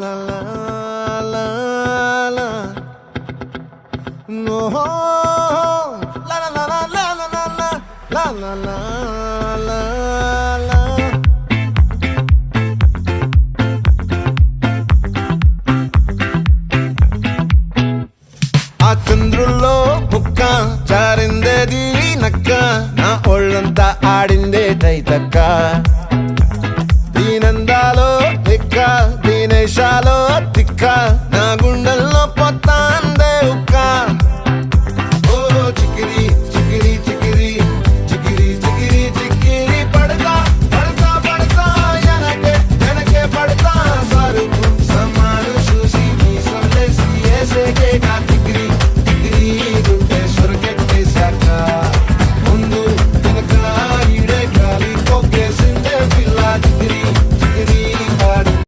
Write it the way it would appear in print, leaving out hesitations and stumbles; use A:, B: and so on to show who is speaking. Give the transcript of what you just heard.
A: la la la la. No, la la la la la la la la la la la la. ఆ చంద్రుల్లో బుక్క చారిందేది నక్క నా ఒళ్ళంతా ఆడిందే తైతక్క